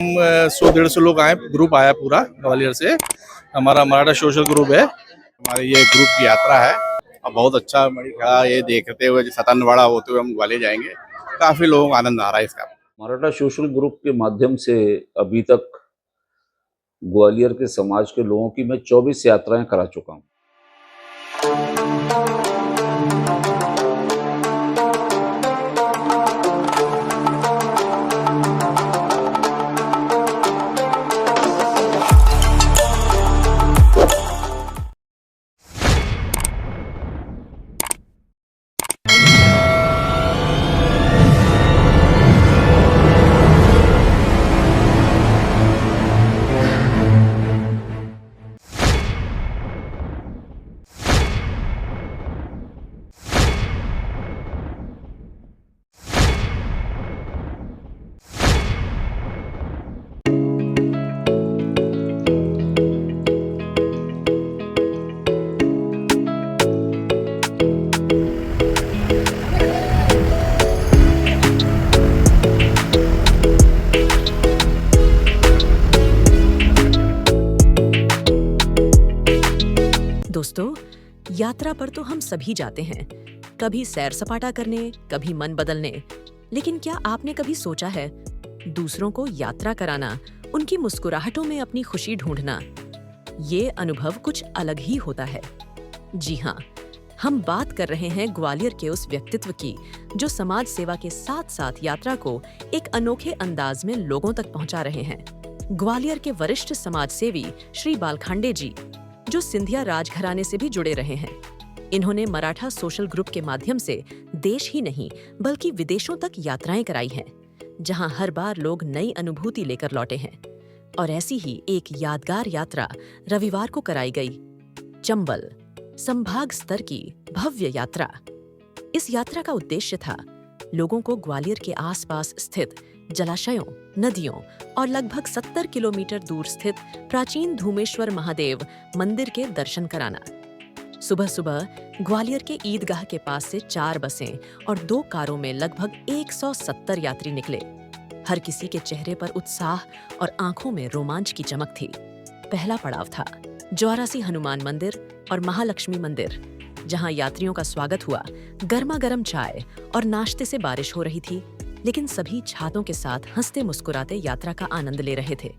100-150 लोग आए, ग्रुप आया पूरा ग्वालियर से। हमारा मराठा सोशल ग्रुप है। हमारी ये ग्रुप की यात्रा है और बहुत अच्छा ये देखते हुए सतनवाड़ा होते हुए हम ग्वालियर जाएंगे। काफी लोगों को आनंद आ रहा है इसका। मराठा सोशल ग्रुप के माध्यम से अभी तक ग्वालियर के समाज के लोगों की मैं 24 यात्राएं करा चुका हूं। दोस्तों, यात्रा पर तो हम सभी जाते हैं, कभी सैर सपाटा करने, कभी मन बदलने। लेकिन क्या आपने कभी सोचा है, दूसरों को यात्रा कराना, उनकी मुस्कुराहटों में अपनी खुशी ढूंढना, ये अनुभव कुछ अलग ही होता है। जी हाँ, हम बात कर रहे हैं ग्वालियर के उस व्यक्तित्व की जो समाज सेवा के साथ साथ यात्रा को एक अनोखे अंदाज में लोगों तक पहुंचा रहे हैं। ग्वालियर के वरिष्ठ समाज सेवी श्री बालखांडे जी, जो सिंधिया राजघराने से भी जुड़े रहे हैं। इन्होंने मराठा सोशल ग्रुप के माध्यम से देश ही नहीं बल्कि विदेशों तक यात्राएं कराई हैं, जहां हर बार लोग नई अनुभूति लेकर लौटे हैं। और ऐसी ही एक यादगार यात्रा रविवार को कराई गई, चंबल संभाग स्तर की भव्य यात्रा। इस यात्रा का उद्देश्य था लोगों को ग्वालियर के आसपास स्थित जलाशयों, नदियों और लगभग 70 किलोमीटर दूर स्थित प्राचीन धूमेश्वर महादेव मंदिर के दर्शन कराना। सुबह सुबह ग्वालियर के ईदगाह के पास से 4 बसें और 2 कारों में लगभग 170 यात्री निकले। हर किसी के चेहरे पर उत्साह और आंखों में रोमांच की चमक थी। पहला पड़ाव था ज्वारासी हनुमान मंदिर और महालक्ष्मी मंदिर, जहां यात्रियों का स्वागत हुआ। गर्मा गर्म चाय और नाश्ते से बारिश हो रही थी, लेकिन सभी छातों के साथ हंसते मुस्कुराते यात्रा का आनंद ले रहे थे।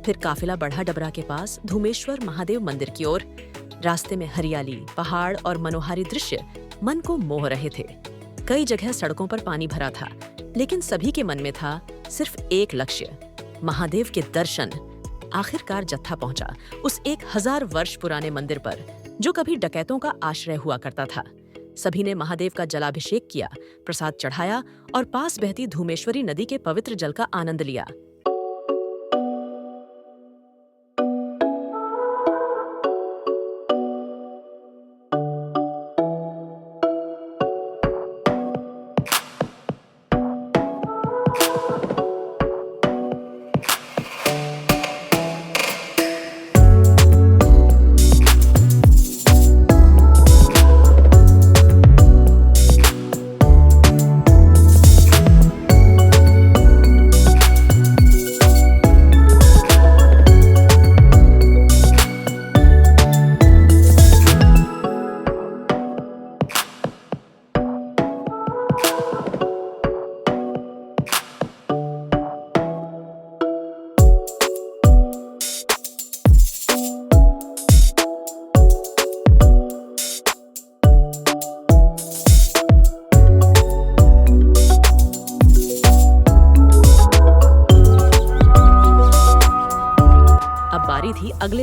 फिर काफिला बढ़ा डबरा के पास धूमेश्वर महादेव मंदिर की ओर। रास्ते में हरियाली, पहाड़ और मनोहारी दृश्य मन को मोह रहे थे। कई जगह सड़कों पर पानी भरा था, लेकिन सभी के मन में था सिर्फ एक लक्ष्य, महादेव के दर्शन। आखिरकार जत्था पहुंचा उस 1000 वर्ष पुराने मंदिर पर, जो कभी डकैतों का आश्रय हुआ करता था। सभी ने महादेव का जलाभिषेक किया, प्रसाद चढ़ाया और पास बहती धूमेश्वरी नदी के पवित्र जल का आनंद लिया।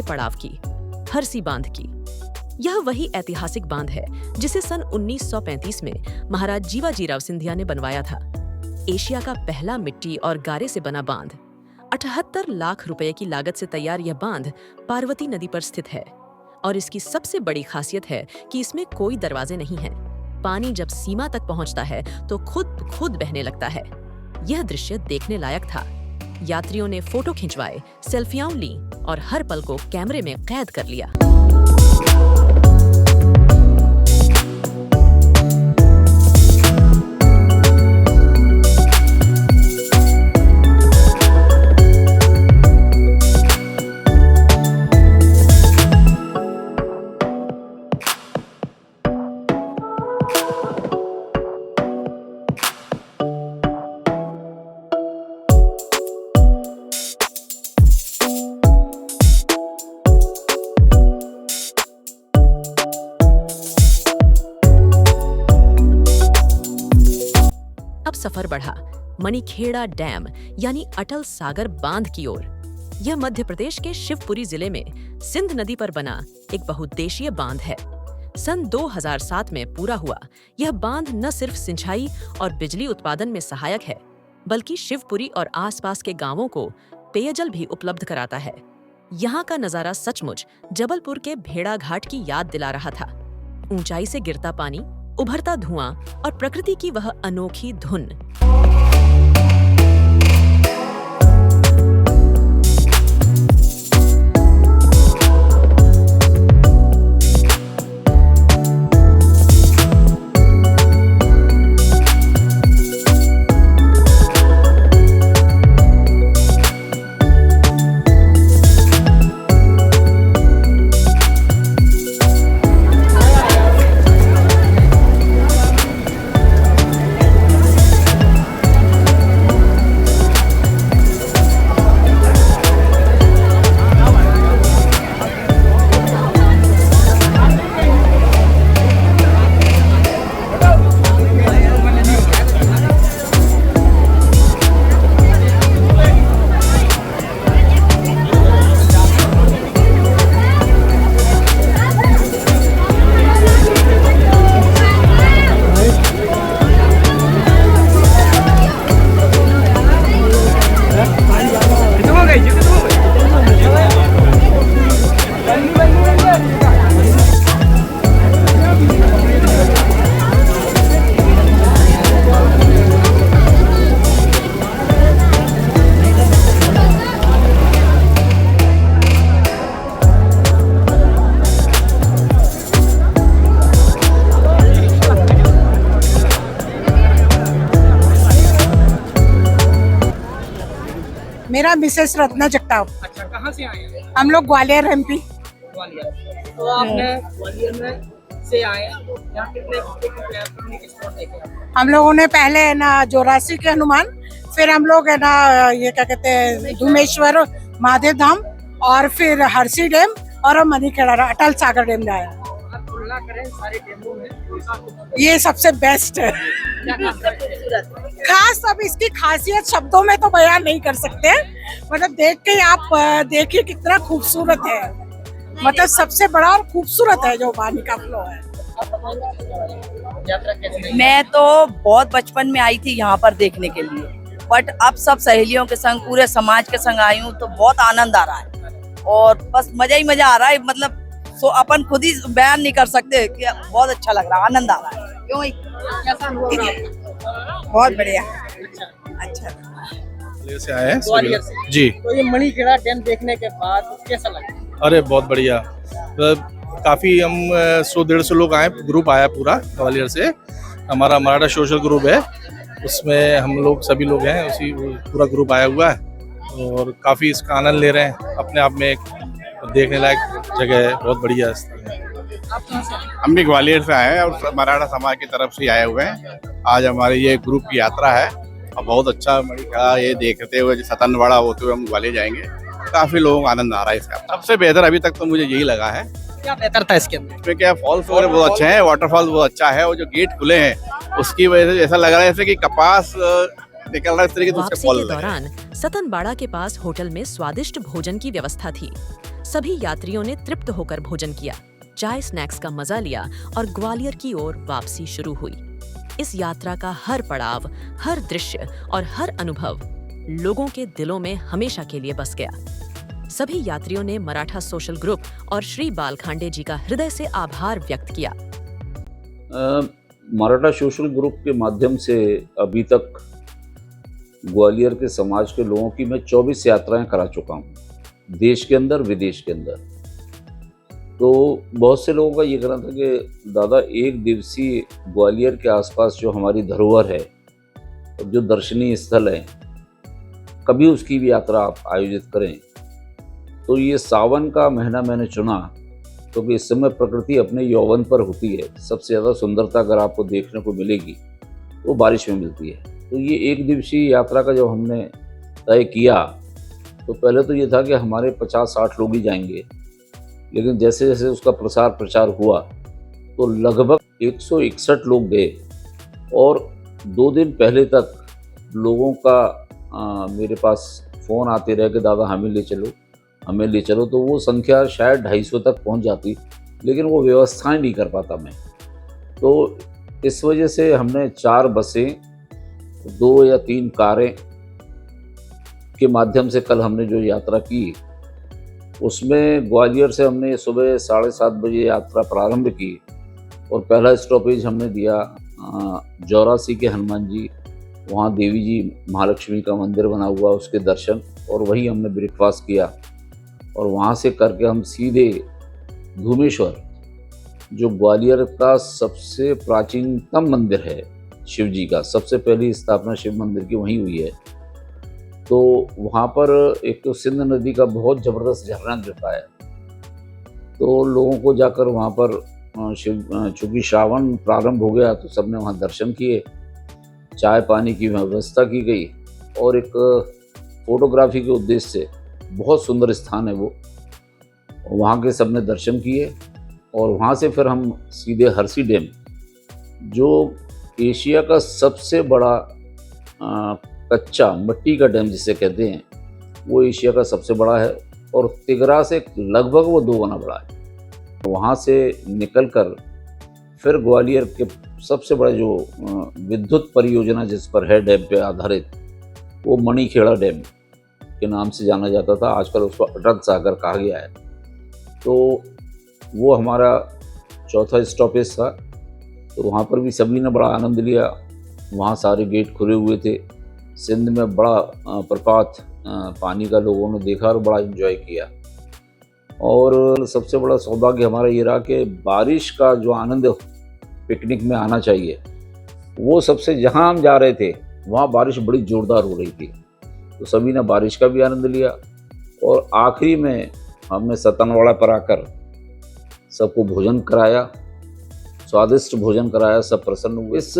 अगले पड़ाव की, हरसी बांध की। यह वही ऐतिहासिक बांध है जिसे सन 1935 में महाराज जीवाजीराव सिंधिया ने बनवाया था। एशिया का पहला मिट्टी और गारे से बना बांध। 78 लाख रुपए की लागत से तैयार यह बांध पार्वती नदी पर स्थित है और इसकी सबसे बड़ी खासियत है कि इसमें कोई दरवाजे नहीं हैं। पानी जब सीमा तक पहुंचता है तो खुद बहने लगता है। यह दृश्य देखने लायक था। यात्रियों ने फोटो खिंचवाए, सेल्फियां ली और हर पल को कैमरे में कैद कर लिया। अब सफर बढ़ा मणिखेड़ा डैम यानी अटल सागर बांध की ओर। यह मध्य प्रदेश के शिवपुरी जिले में सिंध नदी पर बना एक बहुउद्देशीय बांध है। सन 2007 में पूरा हुआ यह बांध न सिर्फ सिंचाई और बिजली उत्पादन में सहायक है, बल्कि शिवपुरी और आसपास के गांवों को पेयजल भी उपलब्ध कराता है। यहाँ का नजारा सचमुच जबलपुर के भेड़ा घाट की याद दिला रहा था। ऊंचाई से गिरता पानी, उभरता धुआं और प्रकृति की वह अनोखी धुन। मेरा मिसेस रत्ना जगताप। अच्छा, कहाँ से आए हैं? हम लोग ग्वालियर एमपी। ग्वालियर। तो आपने ग्वालियर में से आए हैं, यहाँ कितने स्पॉट देखे हैं? हम लोगों ने पहले है ना जोरासी के हनुमान, फिर हम लोग है ना ये क्या कहते हैं धुमेश्वर महादेव धाम, और फिर हरसी डैम और मणिखेड़ा अटल सागर डैम जाया। आप तुलना करें सारे डैमों में, ये सबसे बेस्ट है। खास अब इसकी खासियत शब्दों में तो बयान नहीं कर सकते, मतलब देख के आप देखिए कितना खूबसूरत है, मतलब सबसे बड़ा और खूबसूरत है जो पानी का फ्लो है। यात्रा कैसी रही? मैं तो बहुत बचपन में आई थी यहाँ पर देखने के लिए, बट अब सब सहेलियों के संग पूरे समाज के संग आई हूँ तो बहुत आनंद आ रहा है और बस मजा ही मजा आ रहा है। मतलब सो अपन खुद ही बयान नहीं कर सकते कि बहुत अच्छा लग रहा है, आनंद आ रहा है। क्यों कैसा अनुभव रहा आपका? बहुत बढ़िया, अच्छा। ग्वालियर से आए हैं ग्वालियर से जी। तो ये मणिखेड़ा डैम देखने के बाद कैसा लगा? अरे बहुत बढ़िया, काफ़ी हम 100-150 लोग आए, ग्रुप आया पूरा ग्वालियर से। हमारा मराठा सोशल ग्रुप है, उसमें हम लोग सभी लोग हैं, उसी पूरा ग्रुप आया हुआ है और काफ़ी इसका आनंद ले रहे हैं। अपने आप में एक देखने लायक जगह है, बहुत बढ़िया स्थल है। आप कहाँ से आए? हम भी ग्वालियर से आए हैं और मराठा समाज की तरफ से आए हुए हैं। आज हमारी ये ग्रुप की यात्रा है और बहुत अच्छा मणिखेड़ा ये देखते हुए सतनवाड़ा होते हुए हम ग्वालियर जाएंगे। काफ़ी लोगों को आनंद आ रहा है इसका। सबसे बेहतर अभी तक तो मुझे यही लगा है। क्या बेहतर था इसके अंदर? इसमें क्या फॉल्स वगैरह बहुत अच्छे हैं, वाटरफॉल बहुत अच्छा है और जो गेट खुले हैं उसकी वजह से ऐसा लग रहा है जैसे कि कपास निकल रहा है, इस तरीके से उसके वापसी फॉल के दौरान सतनबाड़ा के पास होटल में स्वादिष्ट भोजन की व्यवस्था थी। सभी यात्रियों ने तृप्त होकर भोजन किया, चाय स्नैक्स का मजा लिया और ग्वालियर की ओर वापसी शुरू हुई। इस यात्रा का हर पड़ाव, हर दृश्य और हर अनुभव लोगों के दिलों में हमेशा के लिए बस गया। सभी यात्रियों ने मराठा सोशल ग्रुप और श्री बालखांडे जी का हृदय से आभार व्यक्त किया। मराठा सोशल ग्रुप के माध्यम से अभी तक ग्वालियर के समाज के लोगों की मैं 24 यात्राएं करा चुका हूँ, देश के अंदर विदेश के अंदर। तो बहुत से लोगों का ये कहना था कि दादा एक दिवसीय ग्वालियर के आसपास जो हमारी धरोहर है और जो दर्शनीय स्थल है, कभी उसकी भी यात्रा आप आयोजित करें। तो ये सावन का महीना मैंने चुना क्योंकि इस समय प्रकृति अपने यौवन पर होती है। सबसे ज़्यादा सुंदरता अगर आपको देखने को मिलेगी वो बारिश में मिलती है। तो ये एक दिवसीय यात्रा का जब हमने तय किया तो पहले तो ये था कि हमारे 50-60 लोग ही जाएंगे, लेकिन जैसे जैसे उसका प्रसार प्रचार हुआ तो लगभग 161 लोग गए और 2 दिन पहले तक लोगों का मेरे पास फ़ोन आते रहे कि दादा हमें ले चलो, हमें ले चलो। तो वो संख्या शायद 250 तक पहुंच जाती, लेकिन वो व्यवस्थाएं नहीं कर पाता मैं। तो इस वजह से हमने 4 बसें, 2 या 3 कारें के माध्यम से कल हमने जो यात्रा की, उसमें ग्वालियर से हमने सुबह 7:30 बजे यात्रा प्रारंभ की और पहला स्टॉपेज हमने दिया जौरासी के हनुमान जी, वहाँ देवी जी महालक्ष्मी का मंदिर बना हुआ, उसके दर्शन, और वहीं हमने ब्रेकफास्ट किया। और वहाँ से करके हम सीधे धूमेश्वर, जो ग्वालियर का सबसे प्राचीनतम मंदिर है शिव जी का, सबसे पहली स्थापना शिव मंदिर की वहीं हुई है। तो वहाँ पर एक तो सिंध नदी का बहुत ज़बरदस्त झरना गिरता है, तो लोगों को जाकर वहाँ पर चूँकि श्रावण प्रारंभ हो गया तो सबने वहाँ दर्शन किए, चाय पानी की व्यवस्था की गई और एक फोटोग्राफी के उद्देश्य से बहुत सुंदर स्थान है वो, वहाँ के सबने दर्शन किए। और वहाँ से फिर हम सीधे हरसी डैम, जो एशिया का सबसे बड़ा कच्चा मिट्टी का डैम जिसे कहते हैं, वो एशिया का सबसे बड़ा है और तिगरा से लगभग वो 2 गुना बड़ा है। वहाँ से निकलकर फिर ग्वालियर के सबसे बड़ा जो विद्युत परियोजना जिस पर है डैम पे आधारित, वो मणिखेड़ा डैम के नाम से जाना जाता था, आजकल उसको अटल सागर कहा गया है। तो वो हमारा चौथा स्टॉपेज था। तो वहाँ पर भी सभी ने बड़ा आनंद लिया, वहाँ सारे गेट खुले हुए थे, सिंध में बड़ा प्रपात पानी का लोगों ने देखा और बड़ा एंजॉय किया। और सबसे बड़ा सौभाग्य हमारा ये रहा कि बारिश का जो आनंद पिकनिक में आना चाहिए, वो सबसे, जहाँ हम जा रहे थे वहाँ बारिश बड़ी ज़ोरदार हो रही थी, तो सभी ने बारिश का भी आनंद लिया। और आखिरी में हमने सतनवाड़ा पर आकर सबको भोजन कराया, स्वादिष्ट भोजन कराया, सब प्रसन्न हुए। इस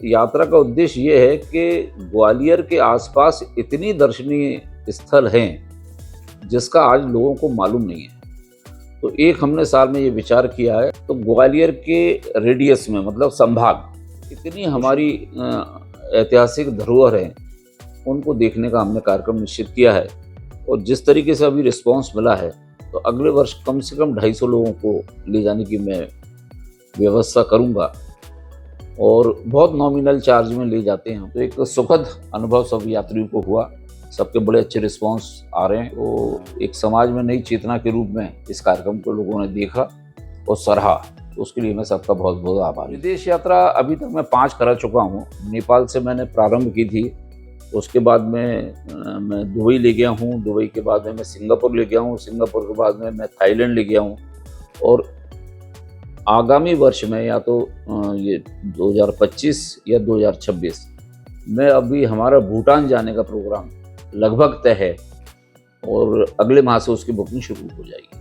यात्रा का उद्देश्य ये है कि ग्वालियर के आसपास इतनी दर्शनीय स्थल हैं जिसका आज लोगों को मालूम नहीं है। तो एक हमने साल में ये विचार किया है, तो ग्वालियर के रेडियस में, मतलब संभाग, इतनी हमारी ऐतिहासिक धरोहर हैं, उनको देखने का हमने कार्यक्रम निश्चित किया है। और जिस तरीके से अभी रिस्पांस मिला है, तो अगले वर्ष कम से कम 250 लोगों को ले जाने की मैं व्यवस्था करूंगा और बहुत नॉमिनल चार्ज में ले जाते हैं। तो एक सुखद अनुभव सब यात्रियों को हुआ, सबके बड़े अच्छे रिस्पांस आ रहे हैं। तो एक समाज में नई चेतना के रूप में इस कार्यक्रम को लोगों ने देखा और सराहा, तो उसके लिए मैं सबका बहुत बहुत आभारी। विदेश यात्रा अभी तक मैं 5 करा चुका हूँ। नेपाल से मैंने प्रारंभ की थी, उसके बाद में मैं दुबई ले गया हूँ, दुबई के बाद में मैं सिंगापुर ले गया हूँ, सिंगापुर के बाद में मैं थाईलैंड ले गया हूँ। और आगामी वर्ष में या तो ये 2025 या 2026 में अभी हमारा भूटान जाने का प्रोग्राम लगभग तय है और अगले माह से उसकी बुकिंग शुरू हो जाएगी।